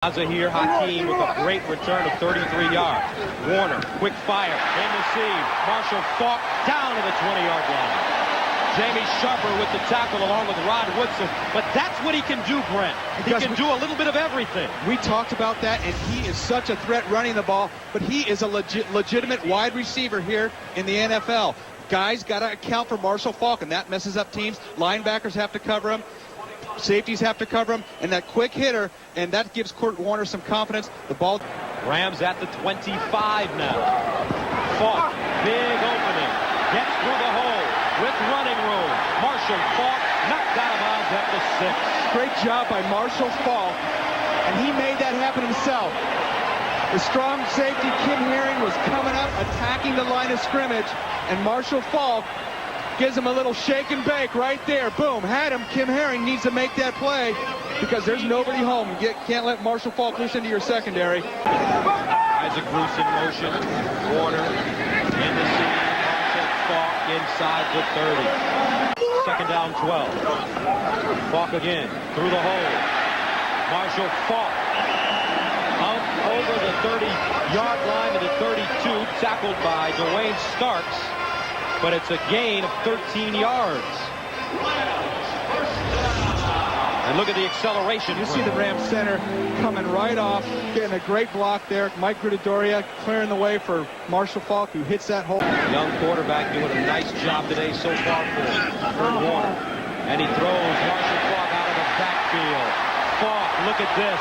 Here, Hakeem with a great return of 33 yards. Warner, quick fire, in the seam. Marshall Faulk down to the 20-yard line. Jamie Sharper with the tackle along with Rod Woodson. But that's what he can do, Brent. He can do a little bit of everything. We talked about that, and he is such a threat running the ball, but he is a legitimate wide receiver here in the NFL. Guys got to account for Marshall Faulk, and that messes up teams. Linebackers have to cover him. Safeties have to cover him, and that quick hitter, and that gives Kurt Warner some confidence. The ball. Rams at the 25 now. Faulk, big opening, gets through the hole with running room. Marshall Faulk knocked out of bounds at the 6. Great job by Marshall Faulk, and he made that happen himself. The strong safety Kim Herring was coming up, attacking the line of scrimmage, and Marshall Faulk gives him a little shake and bake right there. Boom, had him. Kim Herring needs to make that play because there's nobody home. You can't let Marshall Faulk loose into your secondary. Isaac Bruce in motion. Warner in the seam. Marshall Faulk inside the 30. Second down 12. Faulk again through the hole. Marshall Faulk out over the 30-yard line to the 32. Tackled by Dwayne Starks. But it's a gain of 13 yards. And look at the acceleration. You see the Rams center coming right off, getting a great block there. Mike Gritadoria clearing the way for Marshall Faulk, who hits that hole. Young quarterback doing a nice job today so far for Kurt Warner. And he throws Marshall Faulk out of the backfield. Faulk, look at this.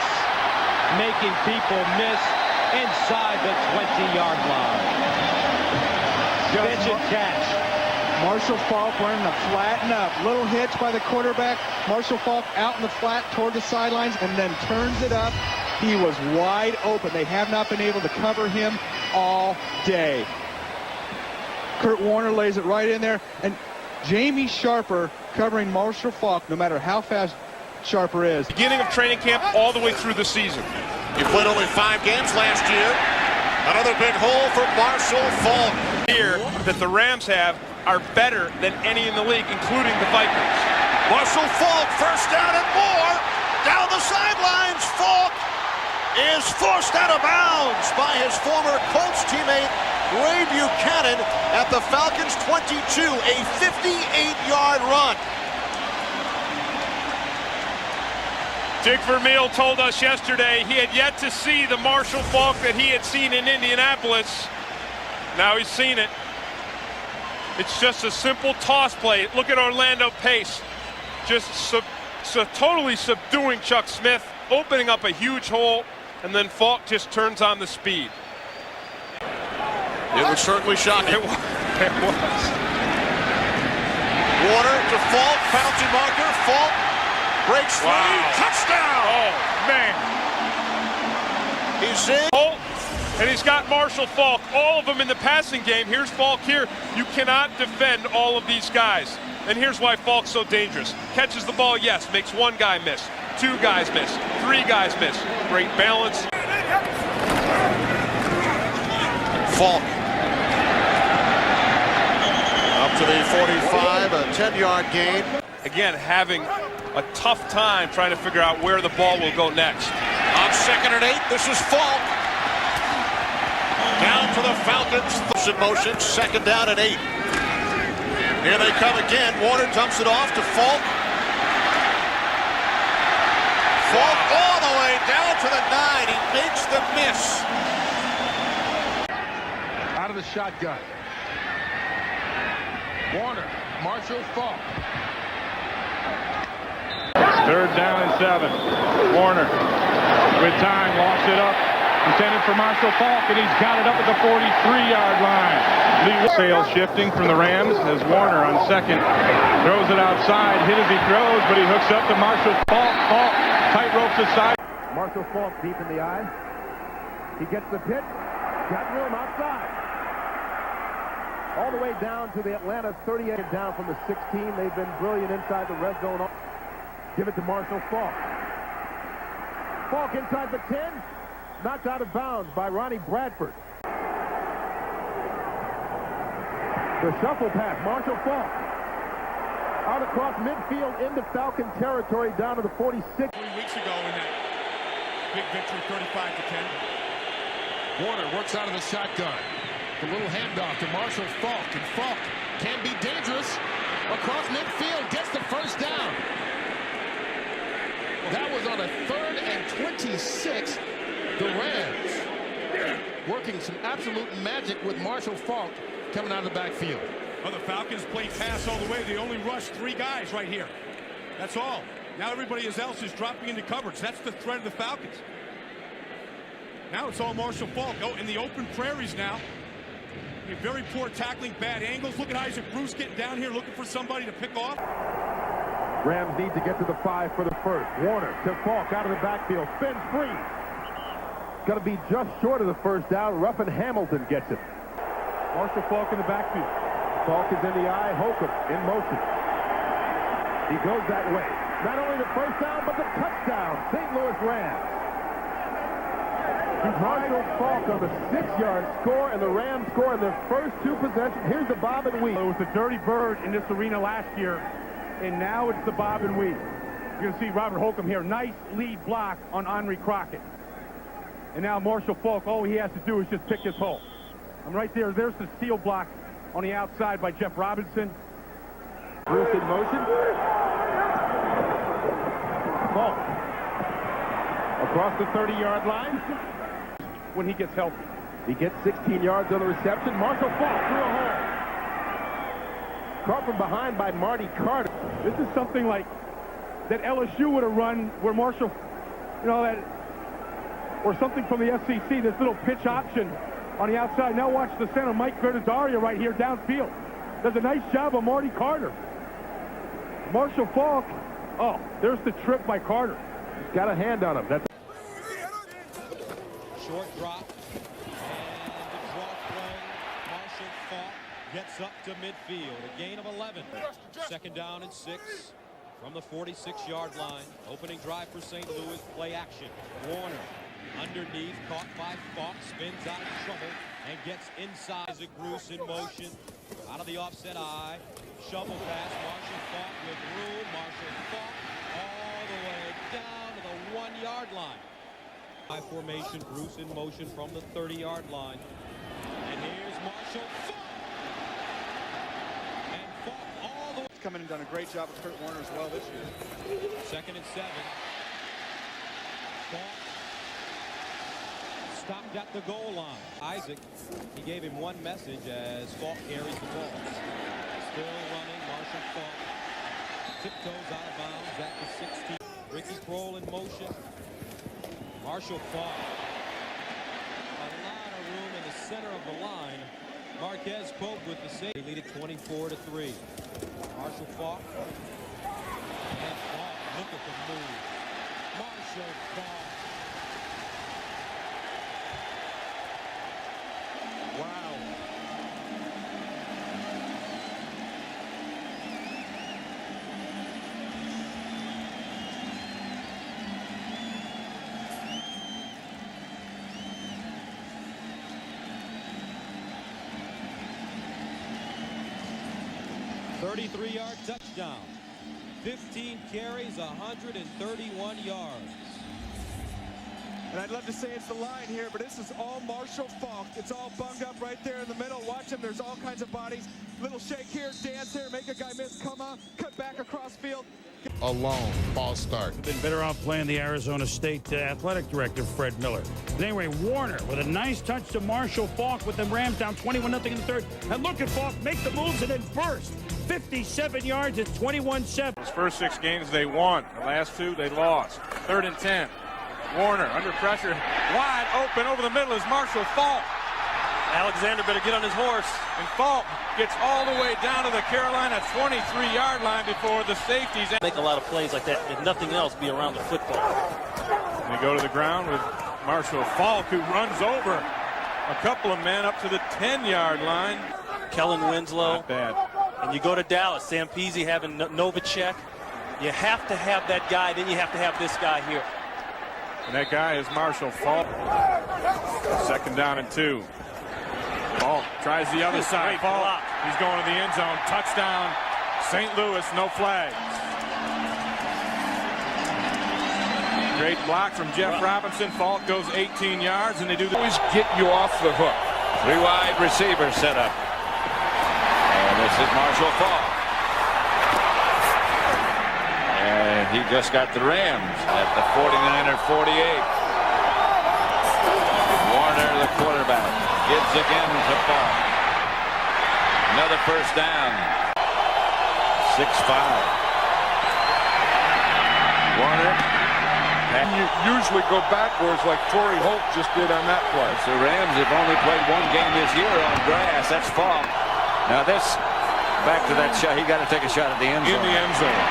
Making people miss inside the 20-yard line. Pitch and catch. Marshall Faulk running to flatten up. Little hitch by the quarterback. Marshall Faulk out in the flat toward the sidelines and then turns it up. He was wide open. They have not been able to cover him all day. Kurt Warner lays it right in there. And Jamie Sharper covering Marshall Faulk, no matter how fast Sharper is. Beginning of training camp all the way through the season. He played only 5 games last year. Another big hole for Marshall Faulk. Here that the Rams have are better than any in the league, including the Vikings. Marshall Faulk, first down and more. Down the sidelines, Faulk is forced out of bounds by his former Colts teammate Ray Buchanan at the Falcons' 22, a 58-yard run. Dick Vermeil told us yesterday he had yet to see the Marshall Faulk that he had seen in Indianapolis. Now he's seen it. It's just a simple toss play. Look at Orlando Pace. Just totally subduing Chuck Smith, opening up a huge hole, and then Faulk just turns on the speed. It was certainly shocking. It was. Warner to Faulk, fountain marker, Faulk breaks free, Wow. touchdown! Oh, man. He's in. Oh, and he's got Marshall Faulk, all of them in the passing game. Here's Faulk here. You cannot defend all of these guys. And here's why Faulk's so dangerous. Catches the ball, yes, makes 1 guy miss, 2 guys miss, 3 guys miss. Great balance. Faulk up to the 45, a 10-yard gain. Again, having a tough time trying to figure out where the ball will go next. On 2nd and 8, this is Faulk. Down to the Falcons. In motion, 2nd down and 8. Here they come again. Warner dumps it off to Faulk. Faulk all the way down to the 9. He makes the miss. Out of the shotgun. Warner, Marshall Faulk. 3rd down and 7. Warner with time, lofts it up. Intended for Marshall Faulk, and he's got it up at the 43-yard line. Lee sail shifting from the Rams as Warner on 2nd throws it outside. Hit as he throws, but he hooks up to Marshall Faulk. Faulk tight ropes aside. Marshall Faulk deep in the eye. He gets the pitch. Got room outside. All the way down to the Atlanta 38, down from the 16. They've been brilliant inside the red zone. Give it to Marshall Faulk. Faulk inside the 10. Knocked out of bounds by Ronnie Bradford. The shuffle pass, Marshall Faulk. Out across midfield into Falcon territory down to the 46. 3 weeks ago in that Big victory, 35-10. Warner works out of the shotgun. The little handoff to Marshall Faulk, and Faulk can be dangerous across midfield, gets the first down. That was on a 3rd and 26. The Rams working some absolute magic with Marshall Faulk coming out of the backfield. Well, the Falcons played pass all the way. They only rushed 3 guys right here. That's all. Now everybody else is dropping into coverage. That's the threat of the Falcons. Now it's all Marshall Faulk. Oh, in the open prairies now. Very poor tackling, bad angles. Look at Isaac Bruce getting down here looking for somebody to pick off. Rams need to get to the 5 for the first. Warner to Faulk out of the backfield. Spins free. Going to be just short of the first down. Ruffin Hamilton gets it. Marshall Faulk in the backfield. Faulk is in the eye. Holcomb in motion. He goes that way. Not only the first down, but the touchdown. St. Louis Rams. Marshall Faulk on the 6-yard score, and the Rams score in their first 2 possessions. Here's the bob and weave. It was the dirty bird in this arena last year, and now it's the bob and weave. You're going to see Robert Holcomb here. Nice lead block on Henri Crockett. And now Marshall Faulk, all he has to do is just pick his hole. I'm right there. There's the steal block on the outside by Jeff Robinson. Bruce in motion. Faulk across the 30-yard line. When he gets healthy. He gets 16 yards on the reception. Marshall Faulk through a hole. Caught from behind by Marty Carter. This is something like that LSU would have run where Marshall, that, or something from the SEC, this little pitch option on the outside. Now watch the center, Mike Verdaria right here downfield. Does a nice job of Marty Carter. Marshall Faulk, oh, there's the trip by Carter. He's got a hand on him. That's Short drop, and the draw play. Marshall Faulk gets up to midfield. A gain of 11. 2nd down and 6 from the 46-yard line. Opening drive for St. Louis. Play action. Warner underneath, caught by Faulk, spins out of trouble and gets inside. Isaac Bruce in motion. Out of the offset eye. Shovel pass. Marshall Faulk with room. Marshall Faulk all the way down to the 1-yard line. High formation, Bruce in motion from the 30-yard line. And here's Marshall Faulk. And Faulk all the way. He's come in and done a great job with Kurt Warner as well this year. 2nd and 7. Faulk stopped at the goal line. Isaac, he gave him one message as Faulk carries the ball. Still running, Marshall Faulk. Tiptoes out of bounds at the 16. Ricky Kroll in motion. Marshall Faulk. A lot of room in the center of the line. Marquez Pope with the save. They lead it 24-3. Marshall Faulk. And Faulk, look at the move. Marshall Faulk. Wow. .33-yard touchdown. 15 carries, 131 yards. And I'd love to say it's the line here, but this is all Marshall Faulk. It's all bunged up right there in the middle. Watch him. There's all kinds of bodies. Little shake here, dance here, make a guy miss, come up, cut back across field. Alone, false start. Been better off playing the Arizona State athletic director, Fred Miller. But anyway, Warner with a nice touch to Marshall Faulk with the Rams down 21-0 in the 3rd. And look at Faulk make the moves and then burst. 57 yards at 21-7. Those first 6 games they won. The last 2 they lost. 3rd and 10. Warner under pressure. Wide open over the middle is Marshall Faulk. Alexander better get on his horse. And Faulk gets all the way down to the Carolina 23-yard line before the safeties. Make a lot of plays like that, if nothing else, be around the football. They go to the ground with Marshall Faulk, who runs over a couple of men up to the 10-yard line. Kellen Winslow. Not bad. And you go to Dallas, Sam Peasy having Novacek. You have to have that guy, then you have to have this guy here. And that guy is Marshall Faulk. 2nd down and 2. Faulk tries the other side. Faulk, he's going to the end zone. Touchdown, St. Louis, no flags. Great block from Jeff Robinson. Faulk goes 18 yards, and they do always get you off the hook. 3 wide receiver set up. And this is Marshall Faulk. And he just got the Rams at the 49-48. Warner, the quarterback, gives again to Faulk. Another first down. 6-5. Warner. You usually go backwards like Torrey Holt just did on that play. The Rams have only played 1 game this year on grass. That's Faulk. Now this, back to that shot. He got to take a shot at the end zone. In the end zone.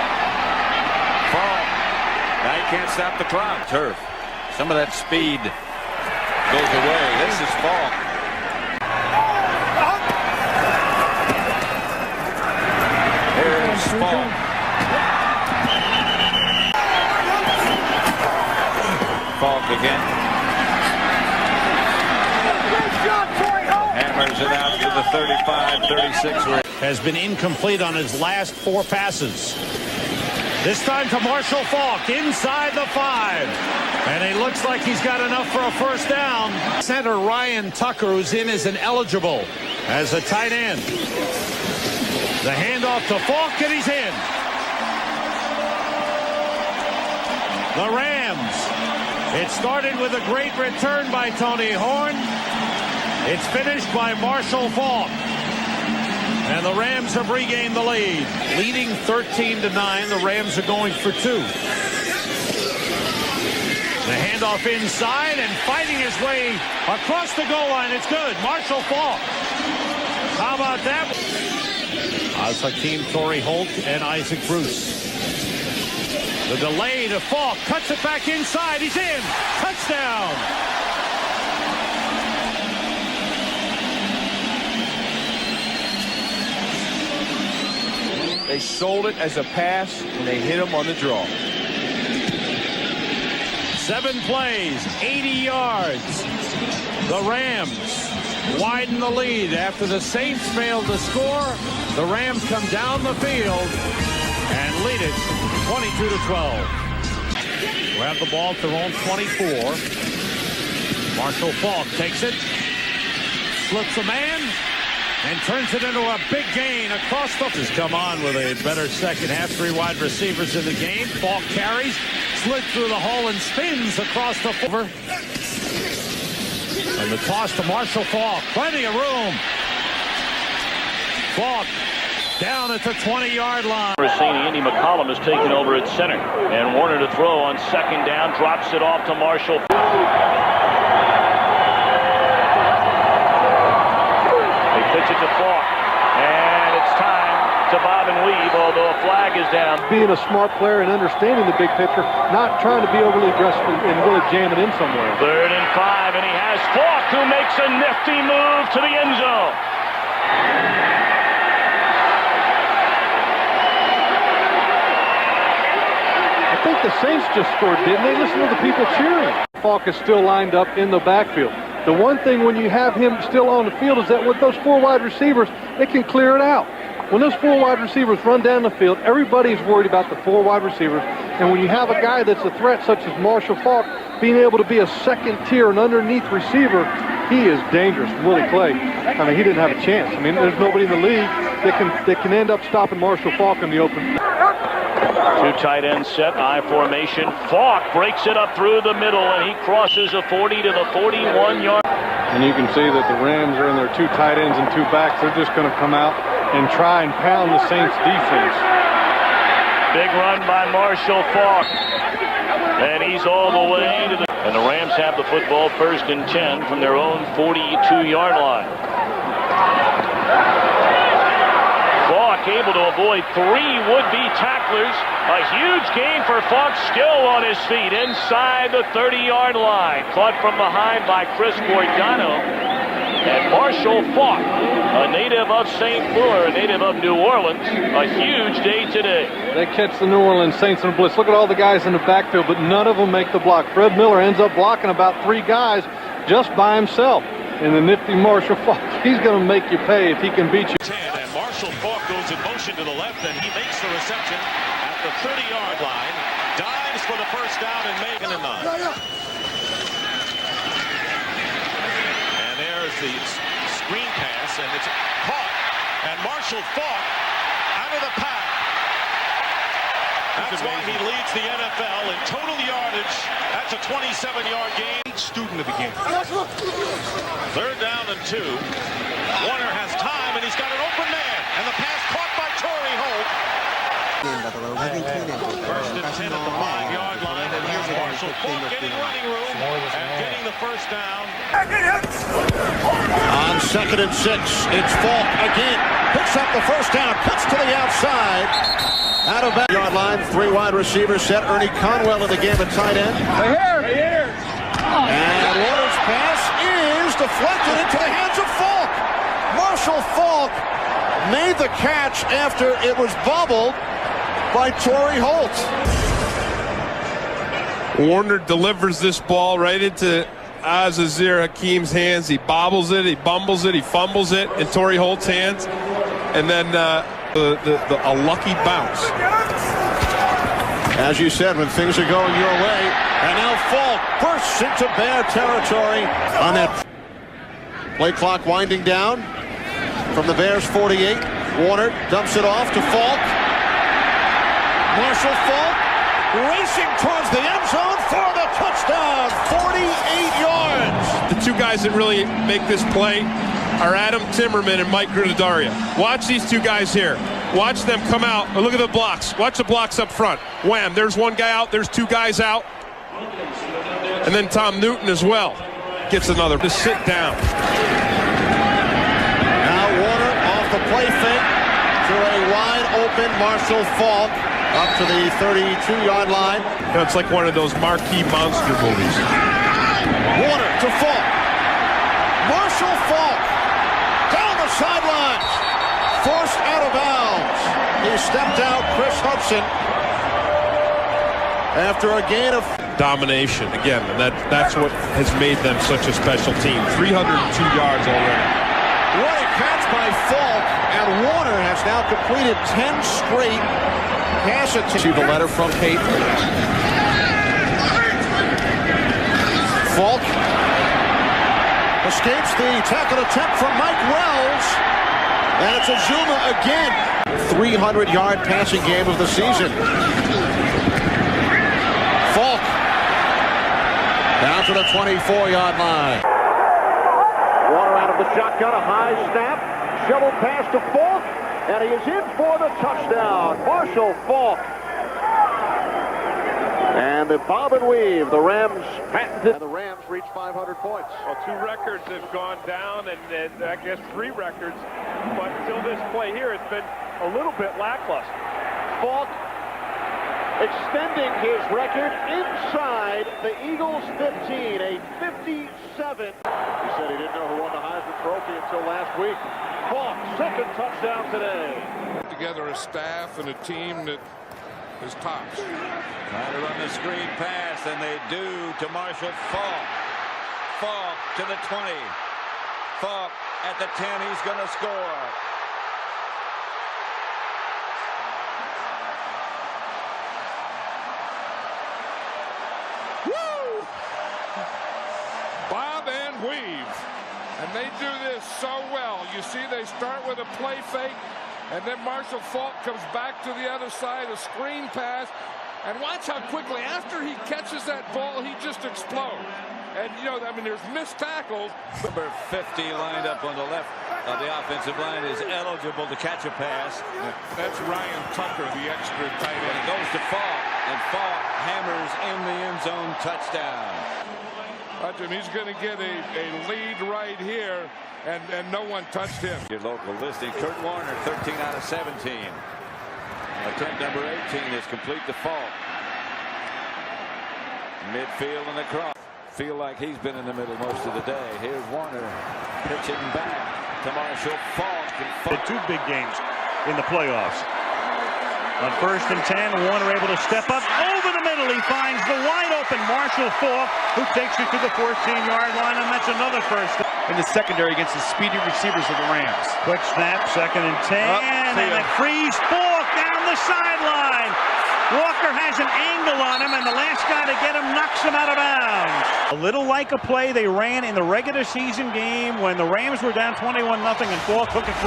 Faulk. Now he can't stop the clock. Turf. Some of that speed goes away. This is Faulk. Here's Faulk. Faulk again. Hammers it out to the 35-36. Has been incomplete on his last 4 passes. This time to Marshall Faulk inside the 5. And he looks like he's got enough for a first down. Center Ryan Tucker, who's in as an eligible as a tight end. The handoff to Faulk, and he's in. The Rams. It started with a great return by Tony Horn. It's finished by Marshall Faulk. And the Rams have regained the lead. Leading 13-9, the Rams are going for 2. The handoff inside and fighting his way across the goal line. It's good. Marshall Faulk. How about that? Hakeem, Torrey Holt, and Isaac Bruce. The delay to Faulk. Cuts it back inside. He's in. Touchdown. They sold it as a pass, and they hit him on the draw. 7 plays, 80 yards. The Rams widen the lead after the Saints failed to score. The Rams come down the field and lead it 22-12. Grab the ball at their own 24. Marshall Faulk takes it, slips a man, and turns it into a big gain across the... Has come on with a better second half. 3 wide receivers in the game. Faulk carries, slid through the hole and spins across the floor. And the toss to Marshall Faulk. Plenty of room. Faulk down at the 20-yard line. Andy McCollum has taken over at center. And Warner to throw on second down. Drops it off to Marshall. They pitch it to Faulk. And it's time to bob and weave, although a flag is down. Being a smart player and understanding the big picture, not trying to be overly aggressive and really jam it in somewhere. 3rd and 5, and he has Faulk, who makes a nifty move to the end zone. I think the Saints just scored, didn't they? Listen to the people cheering. Faulk is still lined up in the backfield. The one thing when you have him still on the field is that with those 4 wide receivers, they can clear it out. When those 4 wide receivers run down the field, everybody's worried about the 4 wide receivers. And when you have a guy that's a threat such as Marshall Faulk, being able to be a second tier and underneath receiver, he is dangerous. Willie Clay, I mean, he didn't have a chance. I mean, there's nobody in the league that can end up stopping Marshall Faulk in the open. 2 tight ends set, I formation. Faulk breaks it up through the middle, and he crosses the 40 to the 41-yard. And you can see that the Rams are in their 2 tight ends and 2 backs. They're just going to come out and try and pound the Saints defense. Big run by Marshall Faulk. And he's all the way to the... And the Rams have the football 1st and 10 from their own 42-yard line. Faulk able to avoid 3 would-be tacklers. A huge gain for Faulk, still on his feet inside the 30-yard line. Caught from behind by Chris Giordano. And Marshall Faulk, a native of St. Louis, a native of New Orleans, a huge day today. They catch the New Orleans Saints in a blitz. Look at all the guys in the backfield, but none of them make the block. Fred Miller ends up blocking about 3 guys just by himself. And the nifty Marshall Faulk, he's going to make you pay if he can beat you. And Marshall Faulk goes in motion to the left, and he makes the reception at the 30-yard line. Dives for the first down and making a 9. And there's the screen pass, and it's caught. And Marshall Faulk out of the pack. That's why he leads the NFL in total yardage. That's a 27-yard gain. Student of the game. 3rd down and 2. Warner has time, and he's got an open man. And the pass caught by Torrey Holt. First and 10 at the 5-yard line. And here's Marshall Faulk getting running room and getting the first down. On 2nd and 6, it's Faulk again. Picks up the first down. Cuts to the outside. Out of that yard line, 3 wide receivers set. Ernie Conwell in the game at tight end. Right here. And Warner's pass is deflected into the hands of Faulk. Marshall Faulk made the catch after it was bobbled by Torrey Holt. Warner delivers this ball right into Azazir Hakeem's hands. He bobbles it, he bumbles it, he fumbles it in Torrey Holt's hands. And then a lucky bounce. As you said, when things are going your way, and now Faulk bursts into Bear territory on that play clock winding down from the Bears 48. Warner dumps it off to Faulk. Marshall Faulk racing towards the end zone for the touchdown, 48 yards. The two guys that really make this play are Adam Timmerman and Mike Grunadaria. Watch these two guys here. Watch them come out. Look at the blocks. Watch the blocks up front. Wham, there's one guy out. There's 2 guys out. And then Tom Newton as well gets another. Just sit down. Now Warner off the play fake to a wide open Marshall Faulk up to the 32-yard line. You know, it's like one of those marquee monster movies. Warner to Faulk. Marshall Faulk down the sidelines. Forced out of bounds. He stepped out, Chris Hudson, after a gain of Domination again, and that's what has made them such a special team. 302 yards already. What a catch by Faulk, and Warner has now completed 10 straight pass attempts. See the letter from Kate. Faulk escapes the tackle attempt from Mike Wells, and it's Azuma again. 300-yard passing game of the season. Faulk down to the 24-yard line. Warner out of the shotgun, a high snap, shovel pass to Faulk, and he is in for the touchdown. Marshall Faulk. And the bob and weave, the Rams patented. And the Rams reached 500 points. Well, 2 records have gone down, and I guess 3 records. But until this play here, it's been a little bit lackluster. Faulk extending his record inside the Eagles 15, a 57. He said he didn't know who won the Heisman Trophy until last week. Faulk, 2nd touchdown today. Together a staff and a team that is tops. Trying to run the screen pass, and they do to Marshall Faulk. Faulk to the 20. Faulk at the 10. He's going to score. Woo! Bob and weave. And they do this so well. You see, they start with a play fake, and then Marshall Faulk comes back to the other side, a screen pass. And watch how quickly, after he catches that ball, he just explodes. And, you know, I mean, there's missed tackles. Number 50 lined up on the left of the offensive line is eligible to catch a pass. That's Ryan Tucker, the extra tight end. It goes to Faulk, and Faulk hammers in the end zone, touchdown. Watch him, he's going to get a lead right here, and no one touched him. Your local listing, Kurt Warner, 13 out of 17. Attempt number 18 is complete to Faulk. Midfield and across. Feel like he's been in the middle most of the day. Here's Warner pitching back to Marshall Faulk. The 2 big games in the playoffs. On 1st and 10, Warner able to step up over the middle. He finds the wide open Marshall Faulk, who takes it to the 14-yard line, and that's another first. In the secondary against the speedy receivers of the Rams. Quick snap, 2nd and 10, and it frees Faulk down the sideline. Walker has an angle on him, and the last guy to get him knocks him out of bounds. A little like a play they ran in the regular season game when the Rams were down 21-0 and Faulk looking for a